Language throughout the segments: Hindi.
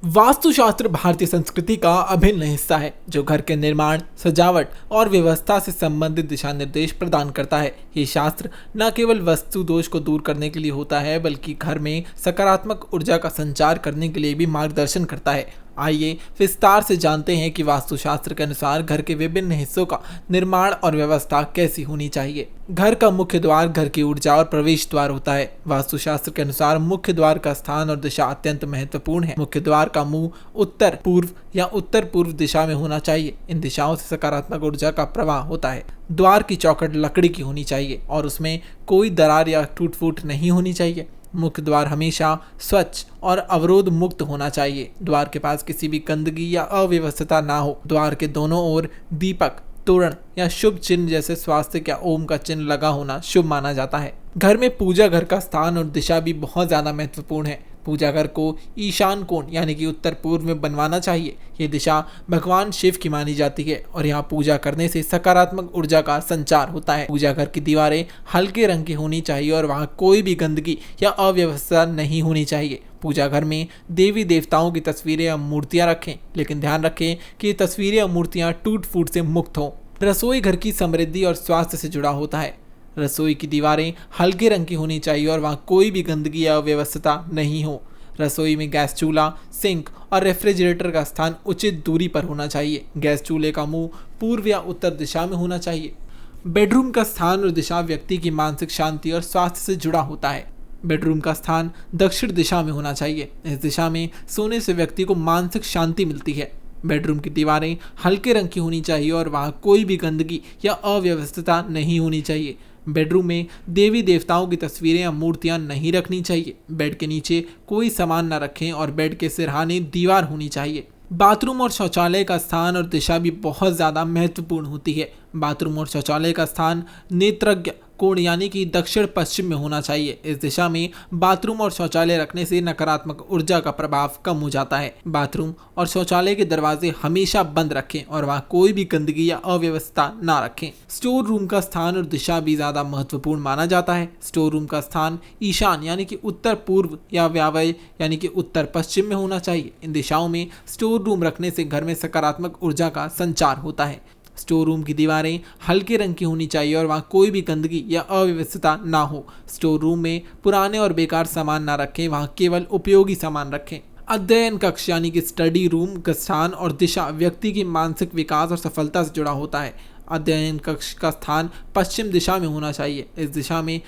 वास्तुशास्त्र भारतीय संस्कृति का अभिन्न हिस्सा है जो घर के निर्माण, सजावट और व्यवस्था से संबंधित दिशा निर्देश प्रदान करता है। ये शास्त्र न केवल वास्तु दोष को दूर करने के लिए होता है बल्कि घर में सकारात्मक ऊर्जा का संचार करने के लिए भी मार्गदर्शन करता है। आइए विस्तार से जानते हैं कि वास्तुशास्त्र के अनुसार घर के विभिन्न हिस्सों का निर्माण और व्यवस्था कैसी होनी चाहिए। घर का मुख्य द्वार घर की ऊर्जा और प्रवेश द्वार होता है। वास्तुशास्त्र के अनुसार मुख्य द्वार का स्थान और दिशा अत्यंत महत्वपूर्ण है। मुख्य द्वार का मुंह उत्तर पूर्व या उत्तर पूर्व दिशा में होना चाहिए। इन दिशाओं से सकारात्मक ऊर्जा का प्रवाह होता है। द्वार की चौखट लकड़ी की होनी चाहिए और उसमें कोई दरार या टूट फूट नहीं होनी चाहिए। मुख्य द्वार हमेशा स्वच्छ और अवरोध मुक्त होना चाहिए। द्वार के पास किसी भी गंदगी या अव्यवस्था ना हो। द्वार के दोनों ओर दीपक, तोरण या शुभ चिन्ह जैसे स्वास्थ्य या ओम का चिन्ह लगा होना शुभ माना जाता है। घर में पूजा घर का स्थान और दिशा भी बहुत ज्यादा महत्वपूर्ण है। पूजा घर को ईशान कोण यानी कि उत्तर पूर्व में बनवाना चाहिए। ये दिशा भगवान शिव की मानी जाती है और यहाँ पूजा करने से सकारात्मक ऊर्जा का संचार होता है। पूजा घर की दीवारें हल्के रंग की होनी चाहिए और वहाँ कोई भी गंदगी या अव्यवस्था नहीं होनी चाहिए। पूजा घर में देवी देवताओं की तस्वीरें या मूर्तियां रखें, लेकिन ध्यान रखें कि ये तस्वीरें या मूर्तियां टूट फूट से मुक्त हों। रसोई घर की समृद्धि और स्वास्थ्य से जुड़ा होता है। रसोई की दीवारें हल्के रंग की होनी चाहिए और वहाँ कोई भी गंदगी या अव्यवस्था नहीं हो। रसोई में गैस चूल्हा, सिंक और रेफ्रिजरेटर का स्थान उचित दूरी पर होना चाहिए। गैस चूल्हे का मुंह पूर्व या उत्तर दिशा में होना चाहिए। बेडरूम का स्थान और दिशा व्यक्ति की मानसिक शांति और स्वास्थ्य से जुड़ा होता है। बेडरूम का स्थान दक्षिण दिशा में होना चाहिए। इस दिशा में सोने से व्यक्ति को मानसिक शांति मिलती है। बेडरूम की दीवारें हल्के रंग की होनी चाहिए और वहाँ कोई भी गंदगी या अव्यवस्था नहीं होनी चाहिए। बेडरूम में देवी देवताओं की तस्वीरें या मूर्तियां नहीं रखनी चाहिए। बेड के नीचे कोई सामान न रखें और बेड के सिरहाने दीवार होनी चाहिए। बाथरूम और शौचालय का स्थान और दिशा भी बहुत ज़्यादा महत्वपूर्ण होती है। बाथरूम और शौचालय का स्थान नेत्रज्ञ कोण यानी कि दक्षिण पश्चिम में होना चाहिए। इस दिशा में बाथरूम और शौचालय रखने से नकारात्मक ऊर्जा का प्रभाव कम हो जाता है। बाथरूम और शौचालय के दरवाजे हमेशा बंद रखें और वहाँ कोई भी गंदगी या अव्यवस्था ना रखें। स्टोर रूम का स्थान और दिशा भी ज़्यादा महत्वपूर्ण माना जाता है। स्टोर रूम का स्थान ईशान यानी कि उत्तर पूर्व या व्यावय यानी कि उत्तर पश्चिम में होना चाहिए। इन दिशाओं में स्टोर रूम रखने से घर में सकारात्मक ऊर्जा का संचार होता है। स्टोर रूम की दीवारें हल्के रंग की होनी चाहिए और वहाँ कोई भी गंदगी या अव्यवस्था ना हो। स्टोर रूम में पुराने और बेकार सामान ना रखें, वहाँ केवल उपयोगी सामान रखें। अध्ययन कक्ष यानी कि स्टडी रूम का स्थान और दिशा व्यक्ति की मानसिक विकास और सफलता से जुड़ा होता है। अध्ययन कक्ष का स्थान पश्चिम दिशा में होना चाहिए। इस दिशा में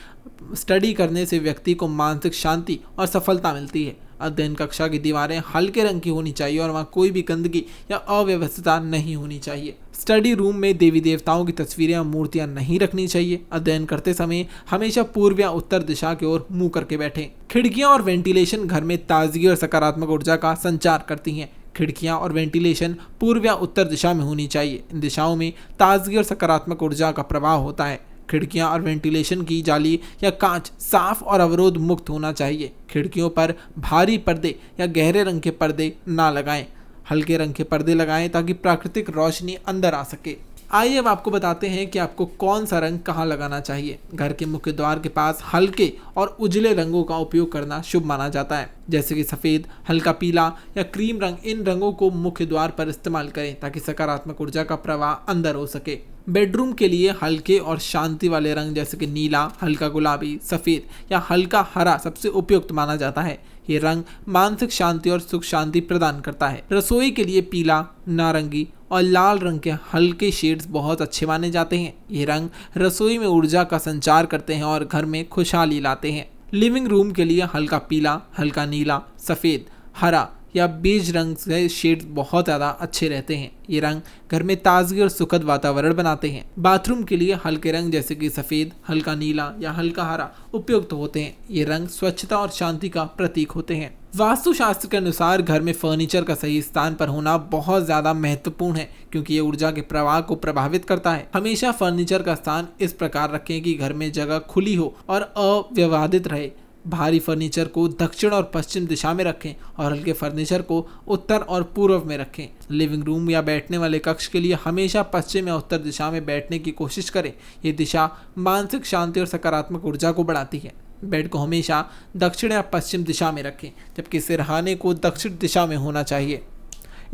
स्टडी करने से व्यक्ति को मानसिक शांति और सफलता मिलती है। अध्ययन कक्षा की दीवारें हल्के रंग की होनी चाहिए और वहाँ कोई भी गंदगी या अव्यवस्था नहीं होनी चाहिए। स्टडी रूम में देवी देवताओं की तस्वीरें या मूर्तियां नहीं रखनी चाहिए। अध्ययन करते समय हमेशा पूर्व या उत्तर दिशा की ओर मुंह करके बैठें। खिड़कियां और वेंटिलेशन घर में ताजगी और सकारात्मक ऊर्जा का संचार करती हैं। खिड़कियां और वेंटिलेशन पूर्व या उत्तर दिशा में होनी चाहिए। इन दिशाओं में ताजगी और सकारात्मक ऊर्जा का प्रवाह होता है। खिड़कियां और वेंटिलेशन की जाली या कांच साफ और अवरोध मुक्त होना चाहिए। खिड़कियों पर भारी पर्दे या गहरे रंग के पर्दे ना लगाएं। हल्के रंग के पर्दे लगाएं ताकि प्राकृतिक रोशनी अंदर आ सके। आइए अब आपको बताते हैं कि आपको कौन सा रंग कहाँ लगाना चाहिए। घर के मुख्य द्वार के पास हल्के और उजले रंगों का उपयोग करना शुभ माना जाता है, जैसे कि सफ़ेद, हल्का पीला या क्रीम रंग। इन रंगों को मुख्य द्वार पर इस्तेमाल करें ताकि सकारात्मक ऊर्जा का प्रवाह अंदर हो सके। बेडरूम के लिए हल्के और शांति वाले रंग जैसे कि नीला, हल्का गुलाबी, सफ़ेद या हल्का हरा सबसे उपयुक्त माना जाता है। ये रंग मानसिक शांति और सुख शांति प्रदान करता है। रसोई के लिए पीला, नारंगी और लाल रंग के हल्के शेड्स बहुत अच्छे माने जाते हैं। ये रंग रसोई में ऊर्जा का संचार करते हैं और घर में खुशहाली लाते हैं। लिविंग रूम के लिए हल्का पीला, हल्का नीला, सफ़ेद, हरा या बेज रंग से शेड्स बहुत ज़्यादा अच्छे रहते हैं। ये रंग घर में ताजगी और सुखद वातावरण बनाते हैं। बाथरूम के लिए हल्के रंग जैसे कि सफ़ेद, हल्का नीला या हल्का हरा उपयुक्त होते हैं। ये रंग स्वच्छता और शांति का प्रतीक होते हैं। वास्तुशास्त्र के अनुसार घर में फर्नीचर का सही स्थान पर होना बहुत ज़्यादा महत्वपूर्ण है क्योंकि ये ऊर्जा के प्रवाह को प्रभावित करता है। हमेशा फर्नीचर का स्थान इस प्रकार रखें कि घर में जगह खुली हो और अव्यवहादित रहे। भारी फर्नीचर को दक्षिण और पश्चिम दिशा में रखें और हल्के फर्नीचर को उत्तर और पूर्व में रखें। लिविंग रूम या बैठने वाले कक्ष के लिए हमेशा पश्चिम या उत्तर दिशा में बैठने की कोशिश करें। ये दिशा मानसिक शांति और सकारात्मक ऊर्जा को बढ़ाती है। बेड को हमेशा दक्षिण या पश्चिम दिशा में रखें, जबकि सिरहाने को दक्षिण दिशा में होना चाहिए।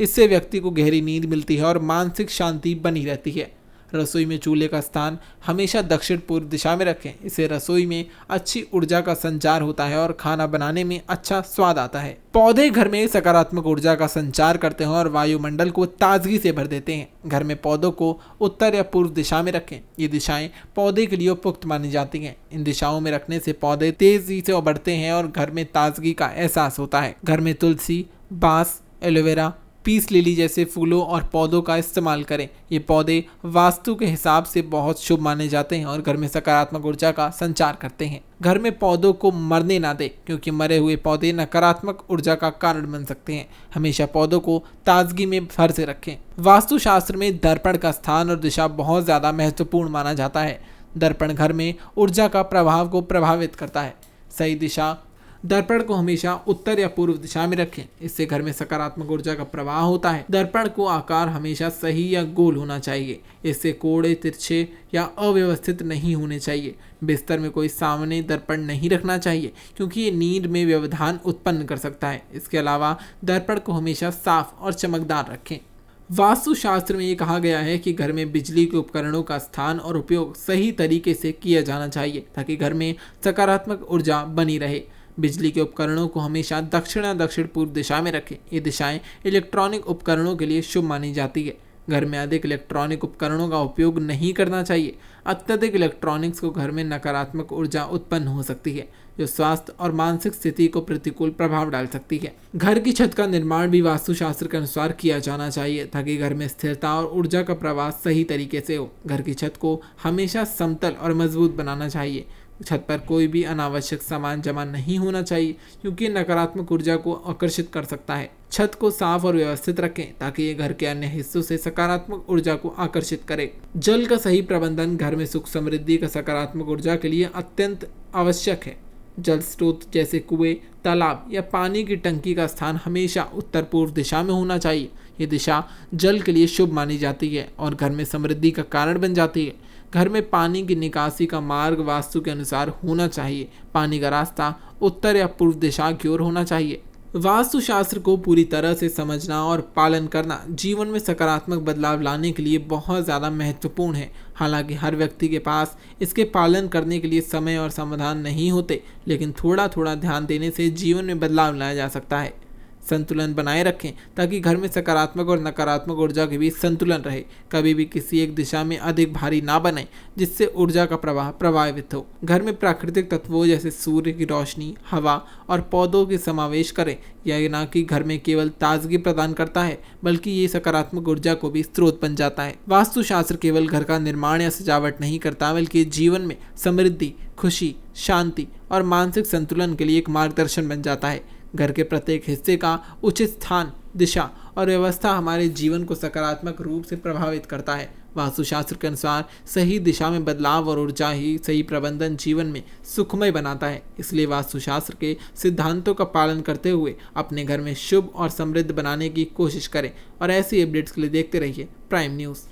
इससे व्यक्ति को गहरी नींद मिलती है और मानसिक शांति बनी रहती है। रसोई में चूल्हे का स्थान हमेशा दक्षिण पूर्व दिशा में रखें। इससे रसोई में अच्छी ऊर्जा का संचार होता है और खाना बनाने में अच्छा स्वाद आता है। पौधे घर में सकारात्मक ऊर्जा का संचार करते हैं और वायुमंडल को ताजगी से भर देते हैं। घर में पौधों को उत्तर या पूर्व दिशा में रखें। ये दिशाएं पौधे के लिए उपयुक्त मानी जाती हैं। इन दिशाओं में रखने से पौधे तेजी से उभरते हैं और घर में ताजगी का एहसास होता है। घर में तुलसी, बांस, एलोवेरा, पीस लिली जैसे फूलों और पौधों का इस्तेमाल करें। ये पौधे वास्तु के हिसाब से बहुत शुभ माने जाते हैं और घर में सकारात्मक ऊर्जा का संचार करते हैं। घर में पौधों को मरने ना दें, क्योंकि मरे हुए पौधे नकारात्मक ऊर्जा का कारण बन सकते हैं। हमेशा पौधों को ताजगी में भर से रखें। वास्तुशास्त्र में दर्पण का स्थान और दिशा बहुत ज़्यादा महत्वपूर्ण माना जाता है। दर्पण घर में ऊर्जा का प्रभाव को प्रभावित करता है। सही दिशा दर्पण को हमेशा उत्तर या पूर्व दिशा में रखें। इससे घर में सकारात्मक ऊर्जा का प्रवाह होता है। दर्पण को आकार हमेशा सही या गोल होना चाहिए। इससे कोड़े, तिरछे या अव्यवस्थित नहीं होने चाहिए। बिस्तर में कोई सामने दर्पण नहीं रखना चाहिए, क्योंकि ये नींद में व्यवधान उत्पन्न कर सकता है। इसके अलावा दर्पण को हमेशा साफ और चमकदार रखें। वास्तुशास्त्र में ये कहा गया है कि घर में बिजली के उपकरणों का स्थान और उपयोग सही तरीके से किया जाना चाहिए, ताकि घर में सकारात्मक ऊर्जा बनी रहे। बिजली के उपकरणों को हमेशा दक्षिण या दक्षिण पूर्व दिशा में रखें। ये दिशाएं इलेक्ट्रॉनिक उपकरणों के लिए शुभ मानी जाती है। घर में अधिक इलेक्ट्रॉनिक उपकरणों का उपयोग नहीं करना चाहिए। अत्यधिक इलेक्ट्रॉनिक्स को घर में नकारात्मक ऊर्जा उत्पन्न हो सकती है, जो स्वास्थ्य और मानसिक स्थिति को प्रतिकूल प्रभाव डाल सकती है। घर की छत का निर्माण भी वास्तुशास्त्र के अनुसार किया जाना चाहिए, ताकि घर में स्थिरता और ऊर्जा का प्रवाह सही तरीके से हो। घर की छत को हमेशा समतल और मजबूत बनाना चाहिए। छत पर कोई भी अनावश्यक सामान जमा नहीं होना चाहिए, क्योंकि नकारात्मक ऊर्जा को आकर्षित कर सकता है। छत को साफ और व्यवस्थित रखें, ताकि ये घर के अन्य हिस्सों से सकारात्मक ऊर्जा को आकर्षित करे। जल का सही प्रबंधन घर में सुख समृद्धि का सकारात्मक ऊर्जा के लिए अत्यंत आवश्यक है। जल स्रोत जैसे कुएं, तालाब या पानी की टंकी का स्थान हमेशा उत्तर पूर्व दिशा में होना चाहिए। ये दिशा जल के लिए शुभ मानी जाती है और घर में समृद्धि का कारण बन जाती है। घर में पानी की निकासी का मार्ग वास्तु के अनुसार होना चाहिए। पानी का रास्ता उत्तर या पूर्व दिशा की ओर होना चाहिए। वास्तुशास्त्र को पूरी तरह से समझना और पालन करना जीवन में सकारात्मक बदलाव लाने के लिए बहुत ज़्यादा महत्वपूर्ण है। हालांकि हर व्यक्ति के पास इसके पालन करने के लिए समय और समाधान नहीं होते, लेकिन थोड़ा थोड़ा ध्यान देने से जीवन में बदलाव लाया जा सकता है। संतुलन बनाए रखें, ताकि घर में सकारात्मक और नकारात्मक ऊर्जा के बीच संतुलन रहे। कभी भी किसी एक दिशा में अधिक भारी ना बने, जिससे ऊर्जा का प्रवाह प्रभावित हो। घर में प्राकृतिक तत्वों जैसे सूर्य की रोशनी, हवा और पौधों के समावेश करें। यह ना कि घर में केवल ताजगी प्रदान करता है, बल्कि ये सकारात्मक ऊर्जा को भी स्रोत बन जाता है। वास्तुशास्त्र केवल घर का निर्माण या सजावट नहीं करता, बल्कि जीवन में समृद्धि, खुशी, शांति और मानसिक संतुलन के लिए एक मार्गदर्शन बन जाता है। घर के प्रत्येक हिस्से का उचित स्थान, दिशा और व्यवस्था हमारे जीवन को सकारात्मक रूप से प्रभावित करता है। वास्तुशास्त्र के अनुसार सही दिशा में बदलाव और ऊर्जा ही सही प्रबंधन जीवन में सुखमय बनाता है। इसलिए वास्तुशास्त्र के सिद्धांतों का पालन करते हुए अपने घर में शुभ और समृद्ध बनाने की कोशिश करें। और ऐसी अपडेट्स के लिए देखते रहिए प्राइम न्यूज़।